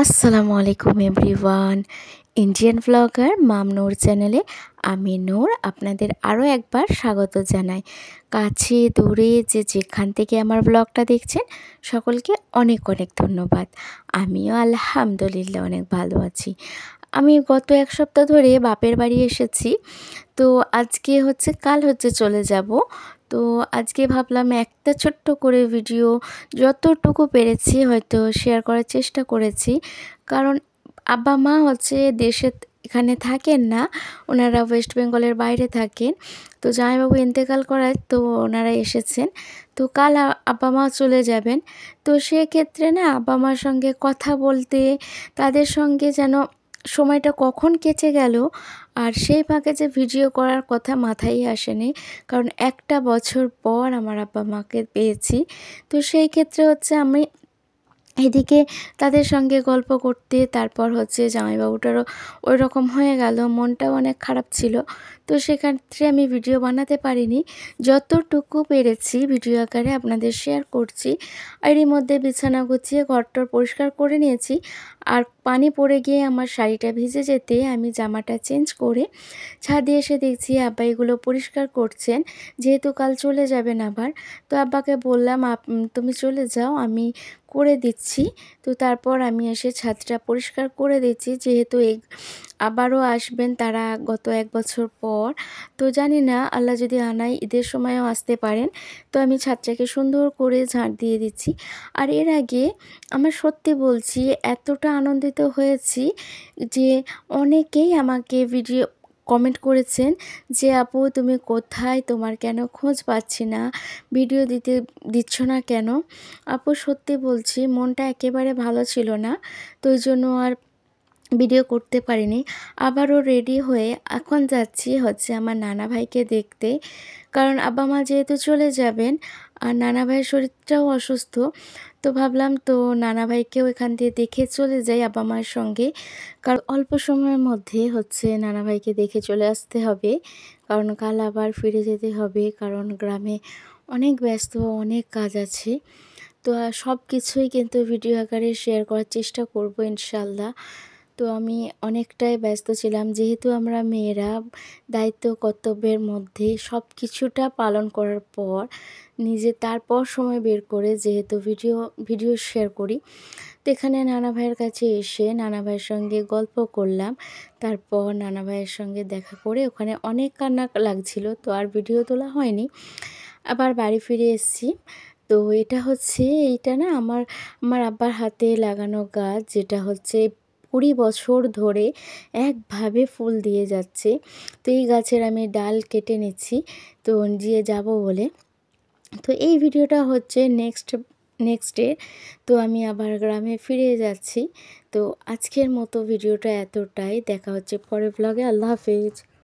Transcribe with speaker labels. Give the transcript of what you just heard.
Speaker 1: আসসালামু আলাইকুম everyone. Indian blogger মাম নূর চ্যানেলে আমি নূর আপনাদের আরও একবার স্বাগত জানাই। কাছে দূরে যেখান থেকে আমার ব্লগটা দেখছেন সকলকে অনেক অনেক ধন্যবাদ। আমিও আলহামদুলিল্লাহ অনেক ভালো আছি। আমি গত এক সপ্তাহ ধরে বাপের বাড়ি এসেছি। তো কাল চলে যাব। তো আজকে ভাবলাম একটা ছোট্ট করে ভিডিও যতটুকু পেরেছি হয়তো শেয়ার করার চেষ্টা করেছি। কারণ আব্বা মা এখানে থাকেন না, ওনারা ওয়েস্ট বেঙ্গলের বাইরে থাকেন। তো জামাইবাবু ইন্তেকাল করায় তো ওনারা এসেছেন। তো কাল আব্বা মা চলে যাবেন। তো সেক্ষেত্রে না আব্বা মার সঙ্গে কথা বলতে, তাদের সঙ্গে যেন সময়টা কখন কেটে গেল, আর সেই ফাঁকে যে ভিডিও করার কথা মাথায় আসেনি। কারণ একটা বছর পর আমার আব্বা মাকে পেয়েছি। তো সেই ক্ষেত্রে আমি এদিকে তাদের সঙ্গে গল্প করতে, তারপর জামাইবাবুটারও ওই রকম হয়ে গেল, মনটাও অনেক খারাপ ছিল। তো সেক্ষেত্রে আমি ভিডিও বানাতে পারিনি। যতটুকু পেরেছি ভিডিও আকারে আপনাদের শেয়ার করছি। আর এরই মধ্যে বিছানা গুছিয়ে ঘরটর পরিষ্কার করে নিয়েছি। আর পানি পড়ে গিয়ে আমার শাড়িটা ভিজে যেতে আমি জামাটা চেঞ্জ করে ছাদে এসে দেখছি আব্বা এগুলো পরিষ্কার করছেন, যেহেতু কাল চলে যাবেন আবার। তো আব্বাকে বললাম, তুমি চলে যাও, আমি করে দিচ্ছি। তো তারপর আমি এসে ছাদটা পরিষ্কার করে দিচ্ছি, যেহেতু আবারও আসবেন তারা গত এক বছর পর। তো জানি না, আল্লাহ যদি আনায় ঈদের সময়ও আসতে পারেন। তো আমি ছাদটাকে সুন্দর করে ঝাঁট দিয়ে দিচ্ছি। আর এর আগে আমার সত্যি বলছি এতটা আনন্দিত হয়েছি যে অনেকেই আমাকে কমেন্ট করেছেন যে আপু তুমি কোথায়, তোমার কেন খোঁজ পাচ্ছি না, ভিডিও দিচ্ছ না কেন। আপু সত্যি বলছি মনটা একেবারে ভালো ছিল না, তো ওই জন্য আর ভিডিও করতে পারিনি। আবারও রেডি হয়ে এখন যাচ্ছি আমার নানা ভাইকে দেখতে। কারণ আব্বা মা যেহেতু চলে যাবেন আর নানা ভাইয়ের শরীরটাও অসুস্থ, তো ভাবলাম তো নানা ভাইকেও এখান দিয়ে দেখে চলে যাই আব্বা মায়ের সঙ্গে। কারণ অল্প সময়ের মধ্যে নানা ভাইকে দেখে চলে আসতে হবে, কারণ কাল আবার ফিরে যেতে হবে। কারণ গ্রামে অনেক ব্যস্ত, অনেক কাজ আছে। তো সব কিছুই কিন্তু ভিডিও আকারে শেয়ার করার চেষ্টা করব ইনশাল্লাহ। তো আমি অনেকটাই ব্যস্ত ছিলাম, যেহেতু আমরা মেয়েরা দায়িত্ব কর্তব্যের মধ্যে সব কিছুটা পালন করার পর তারপর সময় বের করে যেহেতু ভিডিও শেয়ার করি। তো এখানে নানা ভাইয়ের কাছে এসে নানা ভাইয়ের সঙ্গে গল্প করলাম। তারপর নানা ভাইয়ের সঙ্গে দেখা করে ওখানে অনেক কান্না লাগছিল, তো আর ভিডিও তোলা হয়নি। আবার বাড়ি ফিরে এসেছি। তো এইটা না আমার আব্বার হাতে লাগানো গাছ, যেটা 20 বছর ধরে একভাবে ফুল দিয়ে যাচ্ছে। তো এই গাছের আমি ডাল কেটে নিচ্ছি তো নিয়ে যাব বলে। তো এই ভিডিওটা নেক্সট ডে। তো আমি আবার গ্রামে ফিরে যাচ্ছি। তো আজকের মতো ভিডিওটা এতটাই। দেখা হচ্ছে পরের ব্লগে। আল্লাহ হাফেজ।